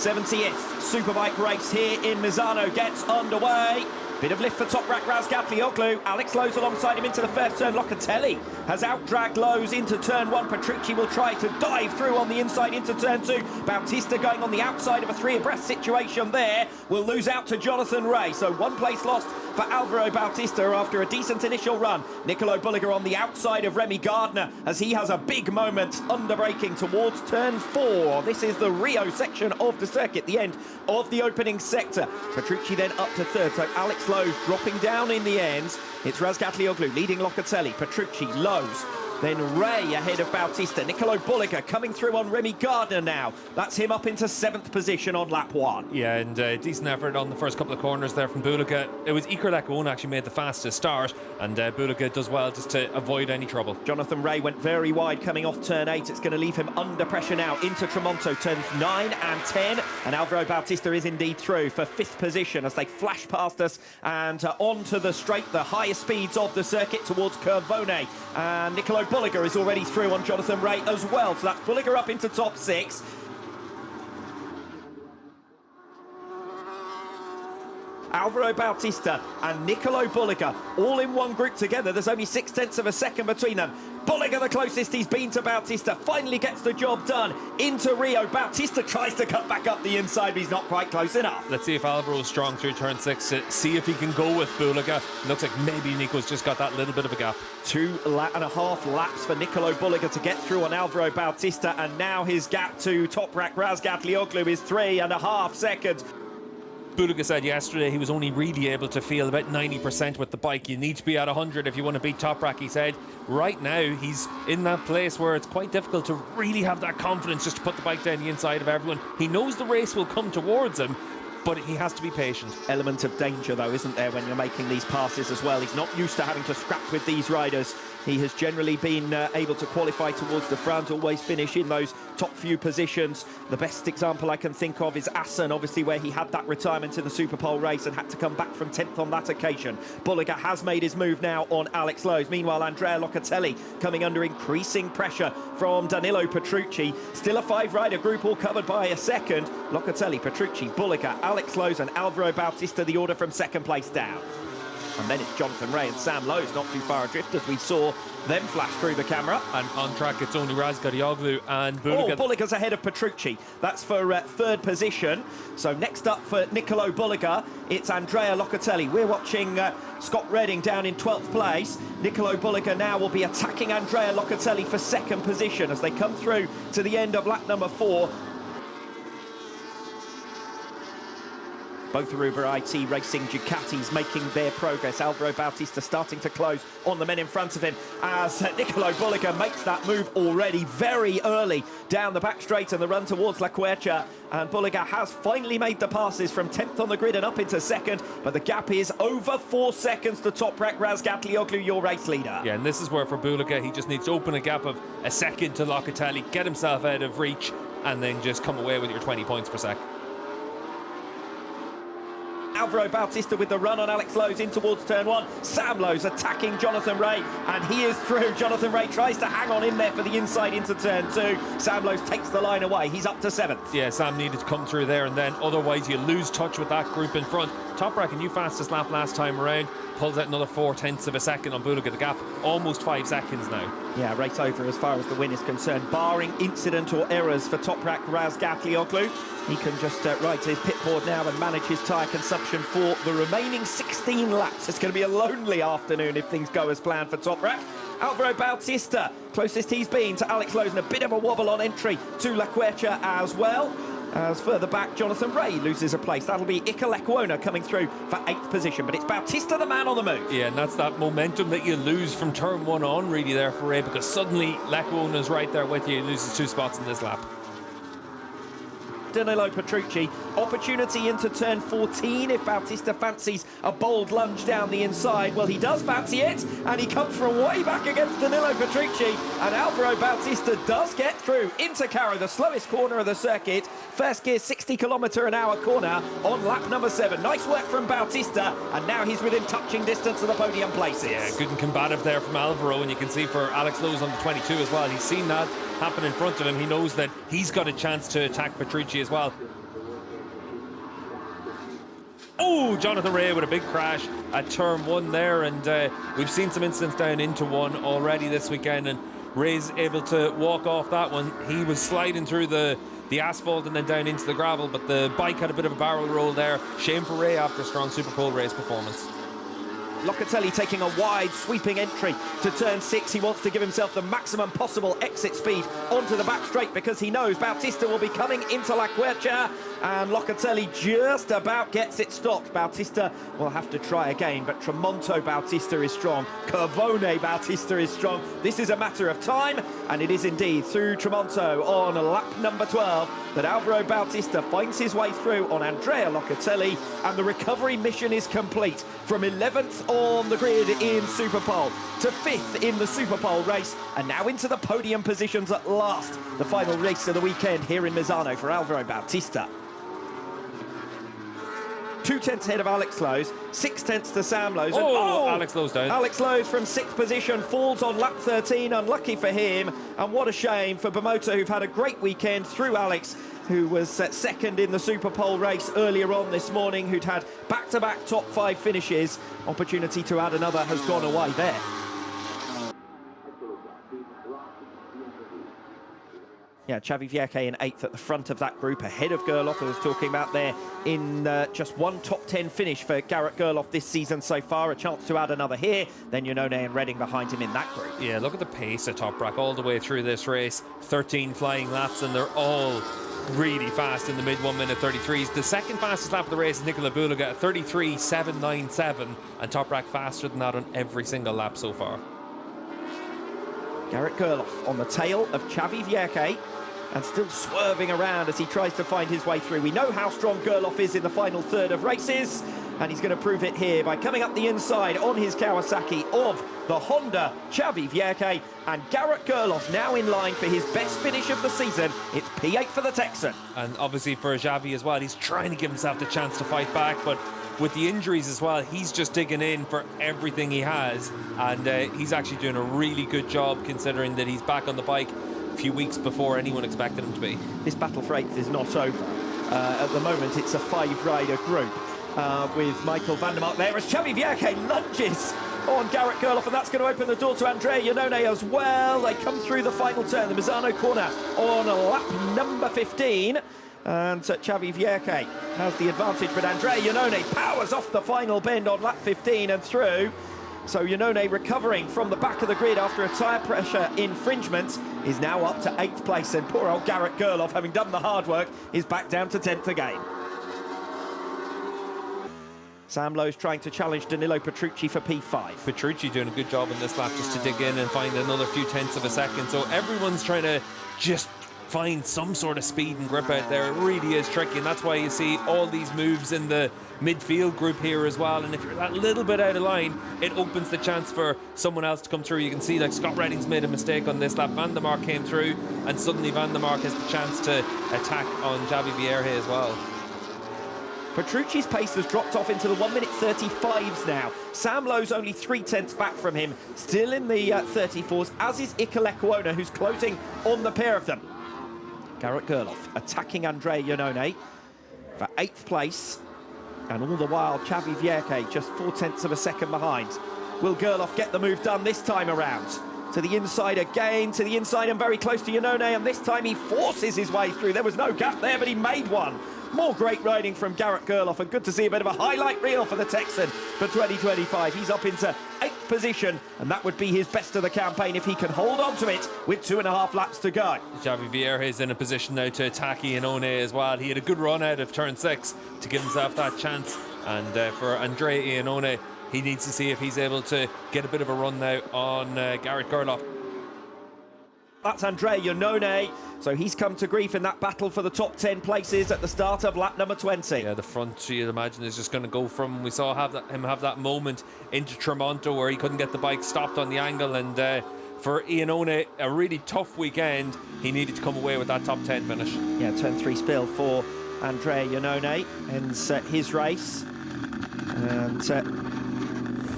70th Superbike race here in Misano gets underway. Bit of lift for Toprak Razgatlioglu. Alex Lowe's alongside him into the first turn. Locatelli has outdragged Lowe's into turn 1. Petrucci will try to dive through on the inside into turn 2. Bautista going on the outside of a 3 abreast situation there. Will lose out to Jonathan Rea. So 1 place lost for Alvaro Bautista after a decent initial run. Nicolo Bulega on the outside of Remy Gardner as he has a big moment under braking towards turn 4. This is the Rio section of the circuit, the end of the opening sector. Petrucci then up to 3rd. So Alex Lowe's dropping down in the end. It's Razgatlioglu leading Locatelli, Petrucci, Lowe's, then Rea ahead of Bautista. Nicolo Bulega coming through on Remy Gardner now. That's him up into 7th position on lap 1. Yeah, and decent effort on the first couple of corners there from Bulega. It was Iker Lecuona actually made the fastest start, and Bulega does well just to avoid any trouble. Jonathan Rea went very wide coming off turn 8. It's going to leave him under pressure now into Tremonto, turns 9 and 10. And Alvaro Bautista is indeed through for 5th position as they flash past us and onto the straight, the highest speeds of the circuit towards Curvone. And Nicolo Bulega is already through on Jonathan Rea as well. So that's Bulega up into top 6. Alvaro Bautista and Nicolo Bulega all in one group together. There's only 0.6 of a second between them. Bulega the closest he's been to Bautista, finally gets the job done into Rio. Bautista tries to cut back up the inside, but he's not quite close enough. Let's see if Alvaro's strong through turn 6 to see if he can go with Bulega. Looks like maybe Nico's just got that little bit of a gap. 2.5 laps for Nicolo Bulega to get through on Alvaro Bautista, and now his gap to Toprak Razgatlioglu is 3.5 seconds. Bulega said yesterday he was only really able to feel about 90% with the bike. You need to be at 100 if you want to beat Toprak, he said. Right now, he's in that place where it's quite difficult to really have that confidence just to put the bike down the inside of everyone. He knows the race will come towards him, but he has to be patient. Element of danger, though, isn't there, when you're making these passes as well? He's not used to having to scrap with these riders. He has generally been able to qualify towards the front, always finish in those top few positions. The best example I can think of is Assen, obviously, where he had that retirement in the Superpole race and had to come back from 10th on that occasion. Bulega has made his move now on Alex Lowe's. Meanwhile, Andrea Locatelli coming under increasing pressure from Danilo Petrucci. Still a 5-rider group, all covered by a second. Locatelli, Petrucci, Bulega, Alex Lowe's and Alvaro Bautista, the order from 2nd place down. And then it's Jonathan Rea and Sam Lowe's not too far adrift as we saw them flash through the camera. And on track, it's only Razgatlioglu and Bulega. Oh, Bulega's ahead of Petrucci. That's for 3rd position. So next up for Nicolo Bulega, it's Andrea Locatelli. We're watching Scott Redding down in 12th place. Nicolo Bulega now will be attacking Andrea Locatelli for 2nd position as they come through to the end of lap number 4. Both Aruba IT Racing Ducatis making their progress. Alvaro Bautista starting to close on the men in front of him as Nicolo Bulega makes that move already very early down the back straight and the run towards La Quercia. And Bulega has finally made the passes from 10th on the grid and up into 2nd, but the gap is over 4 seconds to Toprak Razgatlioglu, your race leader. Yeah, and this is where for Bulega he just needs to open a gap of a second to Locatelli, get himself out of reach, and then just come away with your 20 points per second. Alvaro Bautista with the run on Alex Lowe's in towards turn 1. Sam Lowe's attacking Jonathan Rea, and he is through. Jonathan Rea tries to hang on in there for the inside into turn 2. Sam Lowe's takes the line away. He's up to 7th. Yeah, Sam needed to come through there and then, otherwise you lose touch with that group in front. Toprak, a new fastest lap last time around, pulls out another 0.4 of a second on Bulega. The gap almost 5 seconds now. Yeah, race over as far as the win is concerned, barring incident or errors for Toprak Razgatlioglu. He can just ride to his pit board now and manage his tyre consumption for the remaining 16 laps. It's going to be a lonely afternoon if things go as planned for Toprak. Alvaro Bautista, closest he's been to Alex Lowe's, and a bit of a wobble on entry to La Quercia as well. As further back, Jonathan Rea loses a place. That'll be Iker Lecuona coming through for 8th position, but it's Bautista the man on the move. Yeah, and that's that momentum that you lose from turn 1 on really there for Rea, because suddenly Lecuona's right there with you. He loses 2 spots in this lap. Danilo Petrucci, opportunity into turn 14 if Bautista fancies a bold lunge down the inside. Well, he does fancy it, and he comes from way back against Danilo Petrucci, and Alvaro Bautista does get through into Caro, the slowest corner of the circuit. First gear 60km/h corner on lap number 7. Nice work from Bautista, and now he's within touching distance of the podium places. Yeah, good and combative there from Alvaro, and you can see for Alex Lowe's on the 22 as well. He's seen that happen in front of him. He knows that he's got a chance to attack Petrucci as well. Oh, Jonathan Rea with a big crash at turn 1 there, and we've seen some incidents down into 1 already this weekend, and Rea's able to walk off that one. He was sliding through the asphalt and then down into the gravel, but the bike had a bit of a barrel roll there. Shame for Rea after a strong Superpole race performance. Locatelli taking a wide sweeping entry to turn 6. He wants to give himself the maximum possible exit speed onto the back straight because he knows Bautista will be coming into La Quercia, and Locatelli just about gets it stopped. Bautista will have to try again, but Tramonto Bautista is strong. Cavone Bautista is strong. This is a matter of time, and it is indeed through Tramonto on lap number 12 that Alvaro Bautista finds his way through on Andrea Locatelli, and the recovery mission is complete. From 11th on the grid in Superpole to 5th in the Superpole race, and now into the podium positions at last. The final race of the weekend here in Misano for Alvaro Bautista. 2 tenths ahead of Alex Lowe's, 6 tenths to Sam Lowe's. Alex Lowe's down. Alex Lowe's from 6th position falls on lap 13, unlucky for him, and what a shame for Bamoto, who've had a great weekend through Alex, who was second in the Superpole race earlier on this morning, who'd had back-to-back top 5 finishes. Opportunity to add another has gone away there. Yeah, Xavi Vierque in 8th at the front of that group, ahead of Gerloff, I was talking about there, in just one top 10 finish for Garrett Gerloff this season so far. A chance to add another here. Then Iannone and Redding behind him in that group. Yeah, look at the pace of Toprak all the way through this race. 13 flying laps, and they're all really fast in the mid 1 minute 33s. The second fastest lap of the race is Nicola Bulega at 33.797, and Toprak faster than that on every single lap so far. Garrett Gerloff on the tail of Xavi Vierque, and still swerving around as he tries to find his way through. We know how strong Gerloff is in the final third of races, and he's going to prove it here by coming up the inside on his Kawasaki of the Honda Xavi Vierque, and Garrett Gerloff now in line for his best finish of the season. It's P8 for the Texan. And obviously for Xavi as well, he's trying to give himself the chance to fight back, but with the injuries as well, he's just digging in for everything he has, and he's actually doing a really good job considering that he's back on the bike a few weeks before anyone expected him to be. This battle for 8th is not over. At the moment, it's a 5-rider group with Michael van der Mark there as Xavi Vierque lunges on Garrett Gerloff, and that's going to open the door to Andrea Iannone as well. They come through the final turn, the Misano corner on lap number 15. And Xavi Vierque has the advantage, but Andrea Iannone powers off the final bend on lap 15 and through. So Iannone, recovering from the back of the grid after a tyre pressure infringement, is now up to 8th place, and poor old Garrett Gerloff, having done the hard work, is back down to 10th again. Sam Lowe's trying to challenge Danilo Petrucci for P5. Petrucci doing a good job in this lap just to dig in and find another few tenths of a second. So everyone's trying to just find some sort of speed and grip out there. It really is tricky, and that's why you see all these moves in the midfield group here as well. And if you're that little bit out of line, it opens the chance for someone else to come through. You can see like Scott Redding's made a mistake on this lap. Van der Mark came through, and suddenly Van der Mark has the chance to attack on Xavi Vierque as well. Petrucci's pace has dropped off into the 1 minute 35s now. Sam Lowe's only 3 tenths back from him, still in the 34s, as is Iker Lecuona, who's closing on the pair of them. Garrett Gerloff attacking Andrea Iannone for 8th place, and all the while Xavi Vierque just 4 tenths of a second behind. Will Gerloff get the move done this time around? To the inside again, to the inside and very close to Iannone, and this time he forces his way through. There was no gap there, but he made one. More great riding from Garrett Gerloff, and good to see a bit of a highlight reel for the Texan for 2025. He's up into 8th position, and that would be his best of the campaign if he can hold on to it with 2.5 laps to go. Xavi Vierque is in a position now to attack Iannone as well. He had a good run out of turn 6 to give himself that chance, and for Andrea Iannone, he needs to see if he's able to get a bit of a run now on Garrett Gerloff. That's Andrea Iannone, so he's come to grief in that battle for the top 10 places at the start of lap number 20. Yeah, the front, you'd imagine, is just going to go from, we saw him have that moment into Tramonto where he couldn't get the bike stopped on the angle, and for Iannone, a really tough weekend. He needed to come away with that top 10 finish. Yeah, turn 3 spill for Andrea Iannone ends his race, and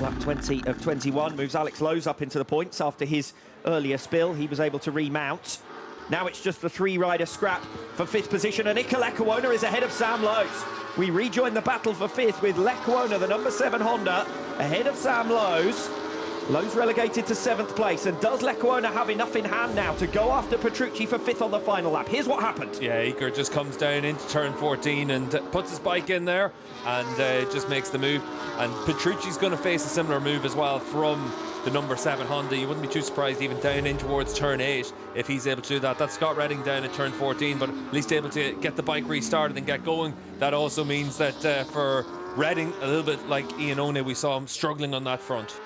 lap 20 of 21 moves Alex Lowe's up into the points after his earlier spill. He was able to remount. Now it's just the 3-rider scrap for 5th position, and Iker Lecuona is ahead of Sam Lowe's. We rejoin the battle for fifth with Lecuona, the number 7 Honda, ahead of Sam Lowe's. Lowe's relegated to 7th place, and does Lecuona have enough in hand now to go after Petrucci for 5th on the final lap? Here's what happened. Yeah, Iker just comes down into turn 14 and puts his bike in there and just makes the move. And Petrucci's going to face a similar move as well from the number 7 Honda. You wouldn't be too surprised even down in towards turn 8 if he's able to do that. That's Scott Redding down at turn 14, but at least able to get the bike restarted and get going. That also means that for Redding, a little bit like Ian One, we saw him struggling on that front.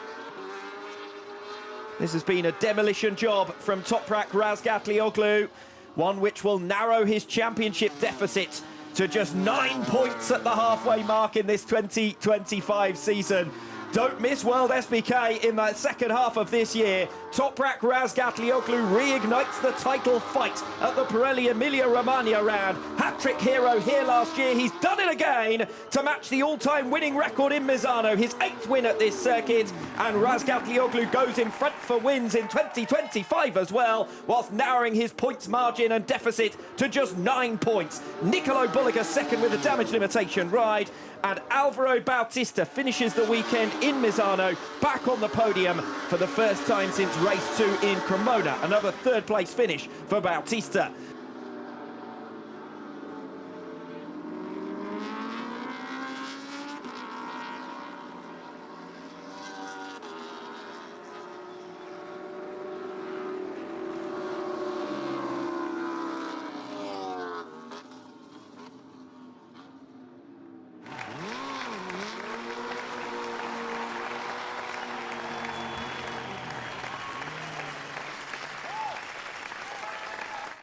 This has been a demolition job from Toprak Razgatlioglu, one which will narrow his championship deficit to just 9 points at the halfway mark in this 2025 season. Don't miss WorldSBK in the second half of this year. Toprak Razgatlioglu reignites the title fight at the Pirelli Emilia-Romagna round. Hat-trick hero here last year. He's done it again to match the all-time winning record in Misano. His 8th win at this circuit. And Razgatlioglu goes in front for wins in 2025 as well, whilst narrowing his points margin and deficit to just 9 points. Nicolo Bulega second with a damage limitation ride. And Alvaro Bautista finishes the weekend in Misano, back on the podium for the first time since race 2 in Cremona. Another 3rd place finish for Bautista.